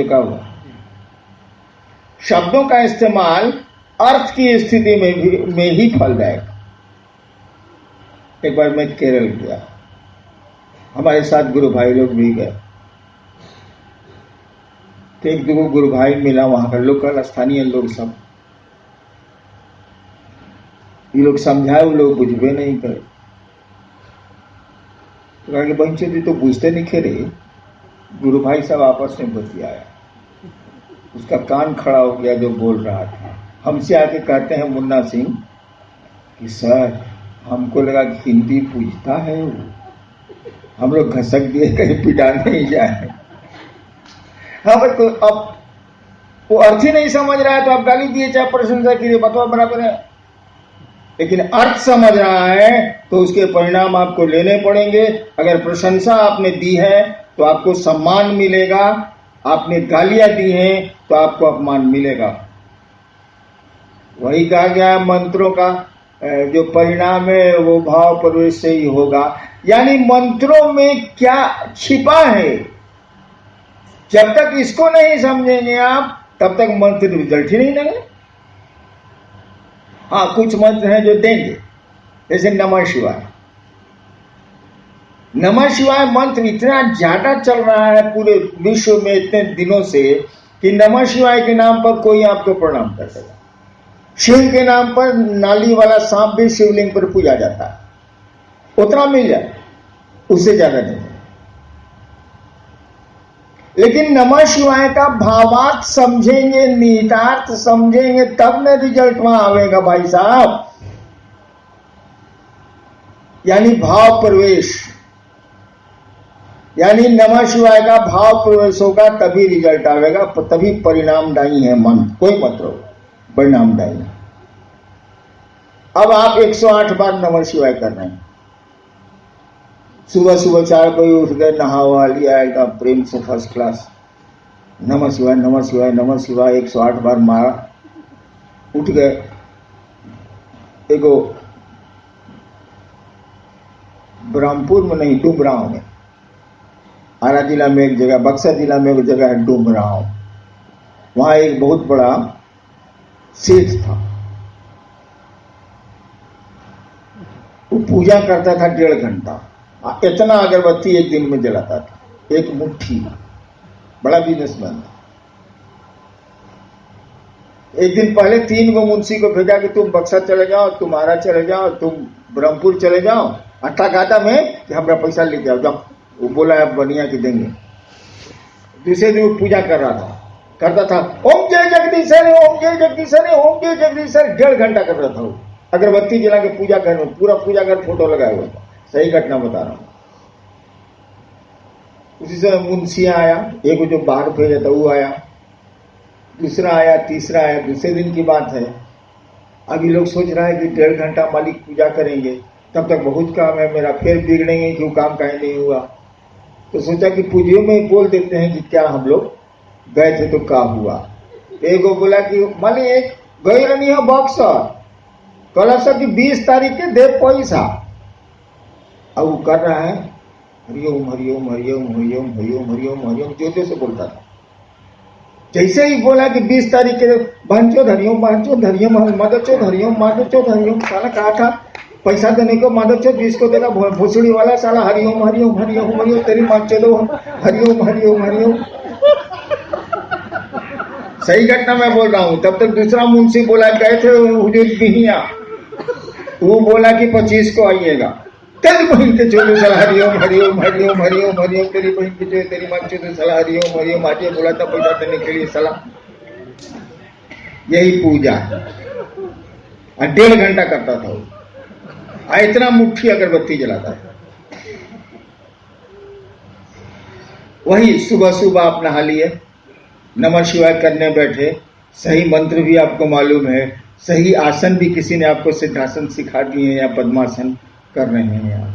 तो क्या हुआ? शब्दों का इस्तेमाल अर्थ की स्थिति में ही फलदायक। एक बार मैं केरल गया, हमारे साथ गुरु भाई लोग भी गए। तो एक दो गुरु भाई मिला, वहां का लोकल स्थानीय लोग सब। ये लोग समझाए, वो लोग बुझबे नहीं करे। तो कहा कि बंचो जी तो बुझते नहीं खे रहे। गुरु भाई सब आपस में बतियाया, उसका कान खड़ा हो गया जो बोल रहा था। हमसे आके कहते हैं मुन्ना सिंह कि सर हमको लगा कि हिंदी पूछता है वो, हम लोग घसक दिए कहीं पिटा नहीं जाए। हाँ भाई, तो अब वो अर्थ ही नहीं समझ रहा है तो आप गाली दिए चाहे प्रशंसा कीजिए, बतवा बराबर है। लेकिन अर्थ समझ रहा है तो उसके परिणाम आपको लेने पड़ेंगे। अगर प्रशंसा आपने दी है तो आपको सम्मान मिलेगा, आपने गालियां दी हैं तो आपको अपमान मिलेगा। वही कहा गया मंत्रों का जो परिणाम है वो भाव प्रवेश से ही होगा। यानी मंत्रों में क्या छिपा है, जब तक इसको नहीं समझेंगे आप तब तक मंत्र रिजल्ट ही नहीं देंगे। हाँ, कुछ मंत्र हैं जो देंगे, जैसे नमः शिवाय। नमः शिवाय मंत्र इतना ज्यादा चल रहा है पूरे विश्व में इतने दिनों से कि नमः शिवाय के नाम पर कोई आपको प्रणाम कर देगा। शिव के नाम पर नाली वाला सांप भी शिवलिंग पर पूजा जाता है, उतना मिल जाए, उससे ज्यादा नहीं। लेकिन नमः शिवाय का भावार्थ समझेंगे, निहितार्थ समझेंगे, तब न रिजल्ट वहां आवेगा भाई साहब। यानी भाव प्रवेश, यानी नमः शिवाय का भाव प्रवेश होगा तभी रिजल्ट आवेगा, तभी परिणामदायी है मंत्र। कोई मंत्र हो परिणामदायी। अब आप 108 बार नमः शिवाय कर रहे हैं। सुबह सुबह 4 बजे उठ गए, नहा वहा लिया एकदम प्रेम से फर्स्ट क्लास, नमः शिवाय नमः शिवाय नमः शिवाय 108 बार मारा, उठ गए। एगो ब्रह्मपुर में नहीं, डुमराव में, आरा जिला में एक जगह, बक्सर जिला में एक जगह है डुमराव। वहां एक बहुत बड़ा सेठ था, वो पूजा करता था 1.5 घंटा। इतना अगरबत्ती एक दिन में जलाता था, एक मुट्ठी। बड़ा बिजनेसमैन था। एक दिन पहले 3 गो मुंशी को भेजा कि तुम बक्सर चले जाओ, तुम आरा चले जाओ, तुम ब्रह्मपुर चले जाओ, अट्ठा गाता में कि हमारा पैसा लेके आओ, जाओ। वो बोला है बनिया की देंगे। दूसरे दिन वो पूजा कर रहा था, करता था ओम जय जगदीश्वर, ओम जय जगदीश्वर, ओम जय जगदीश्वर। 1.5 घंटा कर रहा था वो, अगरबत्ती जला के पूजा कर, पूरा पूजा कर फोटो लगाया हुआ था। सही घटना बता रहा हूं। उसी समय मुंशिया आया, एक जो बाहर भेजा था वो आया, दूसरा आया, तीसरा आया। दूसरे दिन की बात है। अभी लोग सोच रहा है कि 1.5 घंटा मालिक पूजा करेंगे, तब तक बहुत काम है मेरा, फिर बिगड़ेंगे क्यों, काम कहीं नहीं हुआ। तो सोचा कि पूजियों में बोल देते हैं कि क्या हम लोग गए थे तो क्या हुआ। एक बोला कि मालिक गई रहनी है बक्सर, कल की 20 तारीख के दे पैसा। अब वो कर रहा है हरिओम हरिओम हरिओम हरिओम हरिओम हरिओम हरिओम, जोर से बोलता था। जैसे ही बोला कि 20 तारीख के बहनचोद हरिओम, बहनचोद हरिओम, माधवचोद हरिओम, माधवचोद हरिओम। साला कहा था पैसा देने को, माधवचोद 20 को देगा, भोसड़ी वाला साला हरिओम हरिओम हरिओम हरिओम, तेरी माँ चलो हरिओम हरिओम हरिओम। सही घटना मैं बोल रहा हूं। तब तक दूसरा मुंशी बोला, गए थे हुजूर बिहिया, वो बोला कि 25 को आइएगा। तेरी बहन के चोले साला हरिओम हरिओम हरिओम हरिओम हरिओम, तेरी बहन के चोले, तेरी माँ चोले साला हरिओम हरिओम। आज ये बोला था पैसा देने के लिए साला। यही पूजा 1.5 घंटा करता था वो, इतना मुट्ठी अगरबत्ती जलाता था। वही सुबह सुबह आप नहा लिए, नमः शिवाय करने बैठे, सही मंत्र भी आपको मालूम है, सही आसन भी किसी ने आपको सिद्धासन सिखा दिए या पद्मासन कर रहे हैं आप।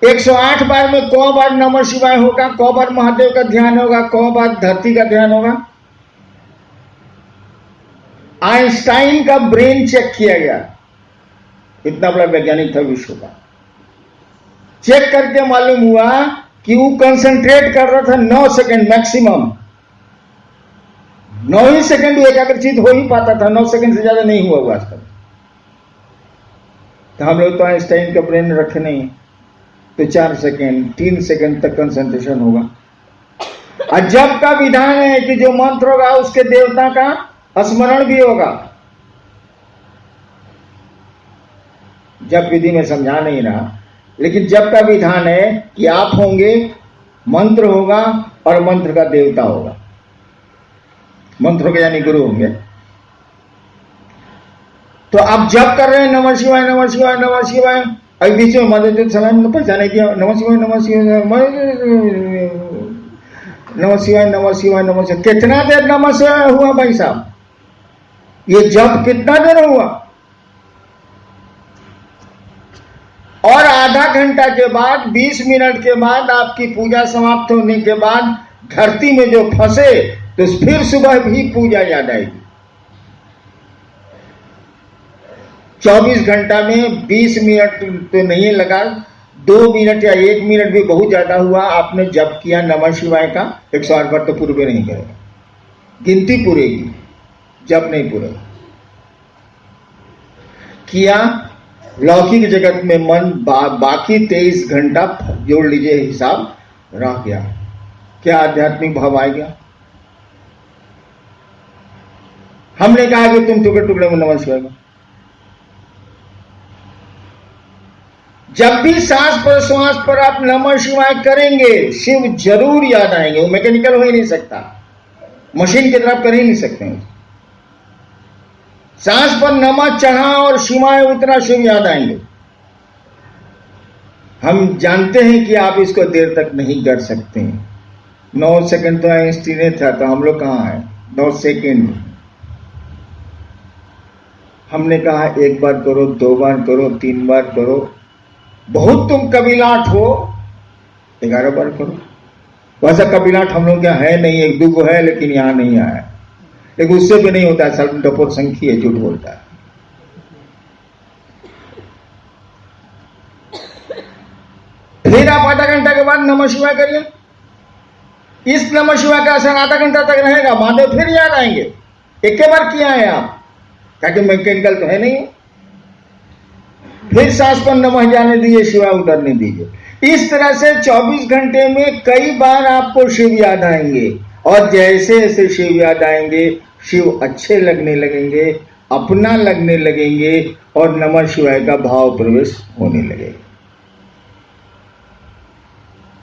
108 बार में 100 बार नमः शिवाय होगा, 100 बार महादेव का ध्यान होगा, 100 बार धरती का ध्यान होगा। आइंस्टाइन का ब्रेन चेक किया गया, इतना बड़ा वैज्ञानिक था विश्व का। चेक करके मालूम हुआ कि वो कंसंट्रेट कर रहा था 9 सेकंड मैक्सिमम, 9 ही सेकंड वो एकाग्रचित हो ही पाता था, 9 सेकंड से ज्यादा नहीं हुआ हुआ आजकल। तो हम लोग तो आइंस्टाइन का ब्रेन रखे नहीं, तो 4 सेकंड 3 सेकंड तक कंसंट्रेशन होगा। और जप का विधान है कि जो मंत्र होगा उसके देवता का स्मरण भी होगा। जप विधि में समझा नहीं रहा, लेकिन जप का विधान है कि आप होंगे, मंत्र होगा और मंत्र का देवता होगा। मंत्र के यानी गुरु होंगे। तो आप जप कर रहे हैं नमः शिवाय नमः शिवाय नमः शिवाय, अभी बीच में मदद सलाम पहचाने किया नमः शिवाय नमः शिवाय नमः शिवाय नमः शिवाय नमः शिवाय। कितना देर नमः शिवाय हुआ भाई साहब? ये जप कितना देर हुआ? और आधा घंटा के बाद 20 मिनट के बाद आपकी पूजा समाप्त होने के बाद धरती में जो फंसे तो फिर सुबह भी पूजा याद आएगी। 24 घंटा में 20 मिनट तो नहीं लगा, 2 मिनट या 1 मिनट भी बहुत ज्यादा हुआ। आपने जप किया नमः शिवाय का 108 बार, तो पूरे नहीं करेगा, गिनती पूरेगी, जप नहीं पूरेगा। किया लौकिक जगत में मन बाकी 23 घंटा जोड़ लीजिए हिसाब, रह गया। क्या आध्यात्मिक भाव आ गया? हमने कहा कि तुम टुकड़े टुकड़े में नमः शिवाय। जब भी सांस पर श्वास पर आप नमः शिवाय करेंगे, शिव जरूर याद आएंगे। वो मैकेनिकल हो ही नहीं सकता, मशीन की तरफ कर ही नहीं सकते हैं। सांस पर नमः चढ़ा और शिवाय उतरा, शिव याद आएंगे। हम जानते हैं कि आप इसको देर तक नहीं कर सकते। 9 सेकंड तो आइंस्टीन था, तो हम लोग कहां है? 9 सेकंड। हमने कहा 1 बार करो, 2 बार करो, 3 बार करो। बहुत तुम कबीलाट हो, 11 बार करो। वैसा कबीलाट हम लोग क्या है नहीं, 1-2 को है, लेकिन यहां नहीं आया। लेकिन उससे भी नहीं होता, सब टपोर संख्या है, झूठ बोलता है। फिर आप आधा घंटा के बाद नमः शिवाय करिए। इस नमः शिवाय का असर आधा घंटा तक रहेगा, महादेव फिर याद आएंगे। एक बार किया है आप, ताकि मैकेनिकल तो है नहीं। फिर सांस पर नमः जाने दीजिए, शिवाय उतरने दीजिए। इस तरह से 24 घंटे में कई बार आपको शिव याद आएंगे, और जैसे जैसे शिव याद आएंगे, शिव अच्छे लगने लगेंगे, अपना लगने लगेंगे, और नमः शिवाय का भाव प्रवेश होने लगेगा।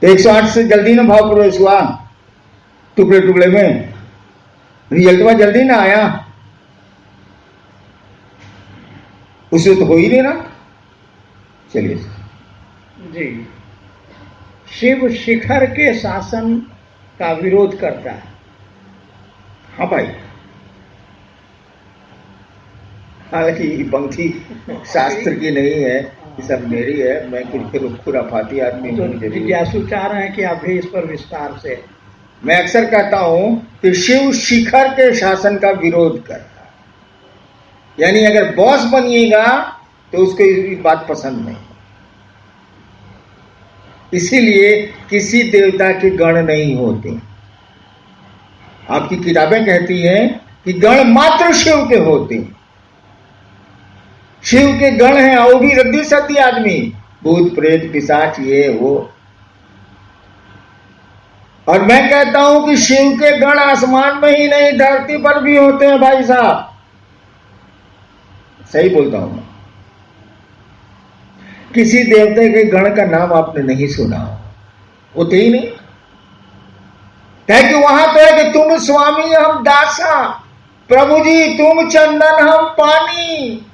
तो 108 से जल्दी ना भाव प्रवेश हुआ, टुकड़े टुकड़े में रिजल्ट में जल्दी ना आया, उसे तो हो ही नहीं ना। चलिए जी, शिव शिखर के शासन का विरोध करता है। हाँ भाई, हालांकि ये पंक्ति शास्त्र की नहीं है, ये सब मेरी है। मैं खुराफाती आदमी हूँ। जिज्ञासु चाह रहे हैं कि आप भी इस पर विस्तार से। मैं अक्सर कहता हूं कि शिव शिखर के शासन का विरोध करता है, यानी अगर बॉस बनिएगा तो उसको ये बात पसंद नहीं। इसीलिए किसी देवता के गण नहीं होते। आपकी किताबें कहती हैं कि गण मात्र शिव के होते हैं। शिव के गण हैं, वो भी रद्दी सद्दी आदमी, भूत प्रेत पिशाच ये वो। और मैं कहता हूं कि शिव के गण आसमान में ही नहीं, धरती पर भी होते हैं भाई साहब। सही बोलता हूं मैं। किसी देवते के गण का नाम आपने नहीं सुना, होते ही नहीं। कहे कि वहां तो है कि तुम स्वामी हम दासा, प्रभु जी तुम चंदन हम पानी।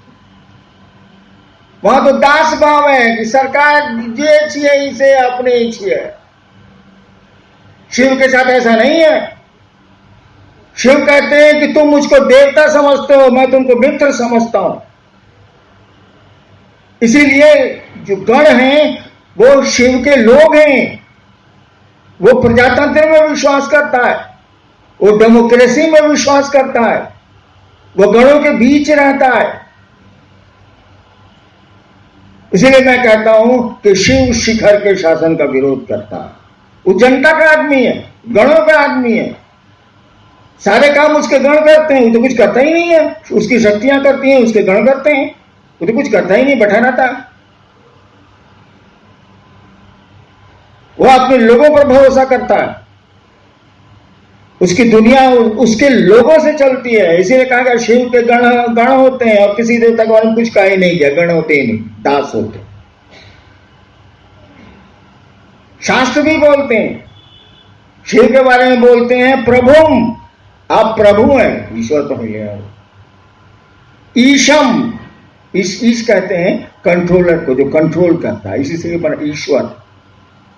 वहां तो दास भाव है कि सरकार जे छिए इसे अपने ही छिए। शिव के साथ ऐसा नहीं है। शिव कहते हैं कि तुम मुझको देवता समझते हो, मैं तुमको मित्र समझता हूं। इसीलिए जो गण हैं वो शिव के लोग हैं। वो प्रजातंत्र में विश्वास करता है, वो डेमोक्रेसी में विश्वास करता है, वो गणों के बीच रहता है। इसीलिए मैं कहता हूं कि शिव शिखर के शासन का विरोध करता है। वो जनता का आदमी है, गणों का आदमी है, सारे काम उसके गण करते हैं, वो तो कुछ करता ही नहीं है। उसकी शक्तियां करती हैं, उसके गण करते हैं, वो तो कुछ करता ही नहीं, बैठा रहता। वो अपने लोगों पर भरोसा करता है, उसकी दुनिया उसके लोगों से चलती है। इसीलिए कहा गया शिव के गण होते हैं, और किसी देवता के बारे में कुछ कहा ही नहीं गया, गण होते ही नहीं, दास होते। शास्त्र भी बोलते हैं, शिव के बारे में बोलते हैं प्रभुम, आप प्रभु हैं, ईश्वर तो है। ईशम, ईश कहते हैं कंट्रोलर को, जो कंट्रोल करता है, इसी से बना ईश्वर।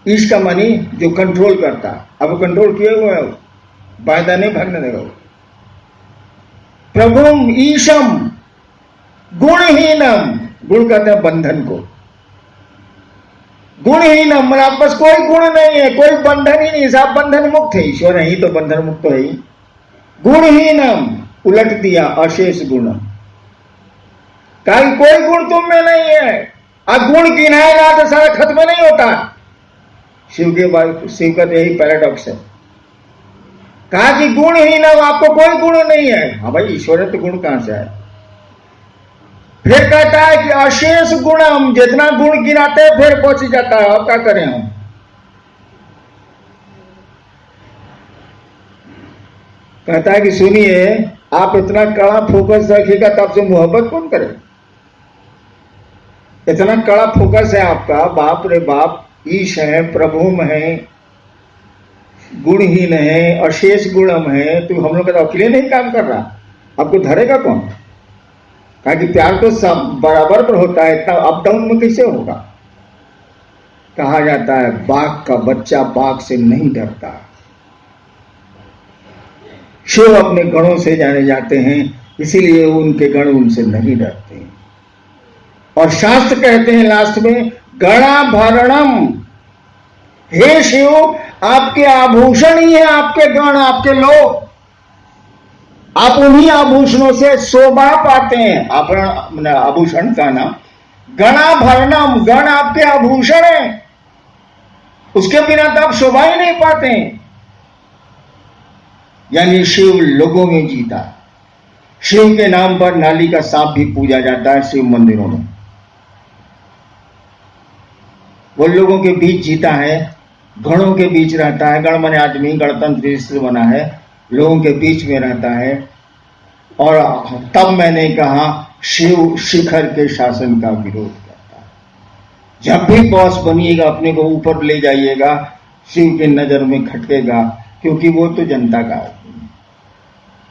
ईश का मानी जो कंट्रोल करता है, अब कंट्रोल किए हुए है, वायदा नहीं भागने देगा। प्रभुम ईशम गुणहीनम, गुण कहते हैं बंधन को, गुणहीनम मतलब आप बस कोई गुण नहीं है, कोई बंधन ही नहीं, आप बंधन मुक्त है, ईश्वर है ही तो बंधन मुक्त है ही। गुणहीनम उलट दिया, अशेष गुण, कल कोई गुण तुम में नहीं है, अब गुण गिनाएगा तो सारा खत्म नहीं होता। शिव का तो यही पैराडॉक्स है, कहा कि गुणहीनम, आपको कोई गुण नहीं है। हाँ भाई, ईश्वर है तो गुण कहां से है? फिर कहता है कि अशेष गुणम, जितना गुण गिनाते हैं फिर पहुंच जाता है। अब क्या करें हम? कहता है कि सुनिए, आप इतना कड़ा फोकस रखिएगा तो आपसे मोहब्बत कौन करे? इतना कड़ा फोकस है आपका, बाप रे बाप, ईश है, प्रभुम है, गुणहीन है, अशेष गुणम है, तो हम लोग का अकेले नहीं काम कर रहा, आपको धरेगा कौन? कहा कि प्यार तो सब बराबर पर होता है, इतना अप डाउन में कैसे होगा? कहा जाता है बाघ का बच्चा बाघ से नहीं डरता। शिव अपने गणों से जाने जाते हैं, इसीलिए उनके गण उनसे नहीं डरते। और शास्त्र कहते हैं लास्ट में, गणाभरणम, हे शिव आपके आभूषण ही है आपके गण, आपके लोग, आप उन्हीं आभूषणों से शोभा पाते हैं। आभरण आभूषण का नाम गणाभरणम, गण आपके आभूषण है, उसके बिना तो आप शोभा ही नहीं पाते हैं। यानी शिव लोगों में जीता। शिव के नाम पर नाली का सांप भी पूजा जाता है शिव मंदिरों में। वो लोगों के बीच जीता है, गणों के बीच रहता है। गण माने आदमी, गणतंत्र से बना है, लोगों के बीच में रहता है। और तब मैंने कहा शिव शिखर के शासन का विरोध करता है। जब भी बॉस बनिएगा अपने को ऊपर ले जाइएगा, शिव की नजर में खटकेगा, क्योंकि वो तो जनता का आदमी है,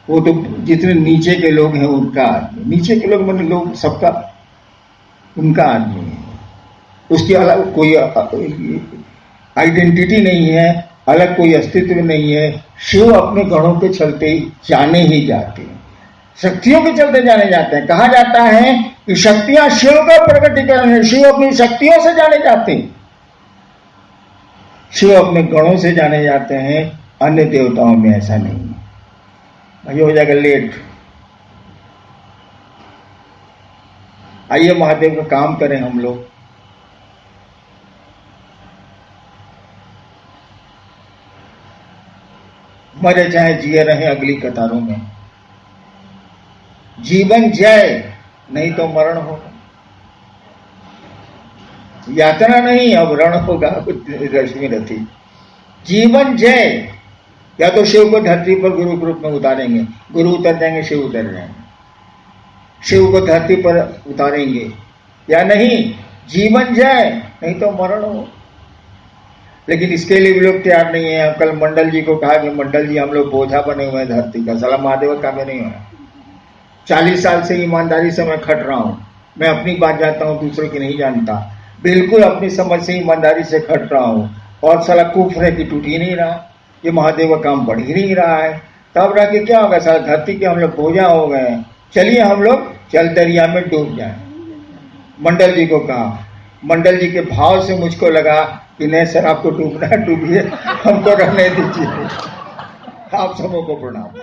वो तो जितने नीचे के लोग हैं उनका आदमी, नीचे के लोग मतलब लोग सबका उनका आदमी है। उसकी अलग कोई आइडेंटिटी नहीं है, अलग कोई अस्तित्व नहीं है। शिव अपने गणों के चलते जाने ही जाते हैं, शक्तियों के चलते जाने जाते हैं। कहा जाता है कि शक्तियां शिव का प्रकटीकरण है, शिव अपनी शक्तियों से जाने जाते हैं, शिव अपने गणों से जाने जाते हैं। अन्य देवताओं में ऐसा नहीं है। भाई हो जाएगा लेट, आइए महादेव का काम करें हम लोग। मरे चाहे जिए रहे अगली कतारों में, जीवन जय नहीं तो मरण होगा, यातना नहीं अब रण होगा। रश्मि रथी जीवन जय, या तो शिव को धरती पर गुरु के रूप में उतारेंगे, गुरु उतर जाएंगे, शिव उतर जाएंगे, शिव को धरती पर उतारेंगे, या नहीं जीवन जय नहीं तो मरण हो। लेकिन इसके लिए भी लोग तैयार नहीं है। कल मंडल जी को कहा कि मंडल जी हम लोग बोझा बने हुए हैं धरती का, साला महादेव का भी नहीं हो। 40 साल से ईमानदारी से मैं खट रहा हूं, मैं अपनी बात जानता हूं, दूसरों की नहीं जानता, बिल्कुल अपनी समझ से ईमानदारी से खट रहा हूं, और साला कुफ्र है कि टूट ही नहीं रहा, ये महादेव का काम बढ़ ही नहीं रहा है। तब रह के क्या होगा, साला धरती के हम लोग बोझा हो गए हैं, चलिए हम लोग चल दरिया में डूब जाए। मंडल जी को कहा, मंडल जी के भाव से मुझको लगा कि नहीं सर आपको डूबना है डूबिए, हमको रहने दीजिए। आप सबों को प्रणाम।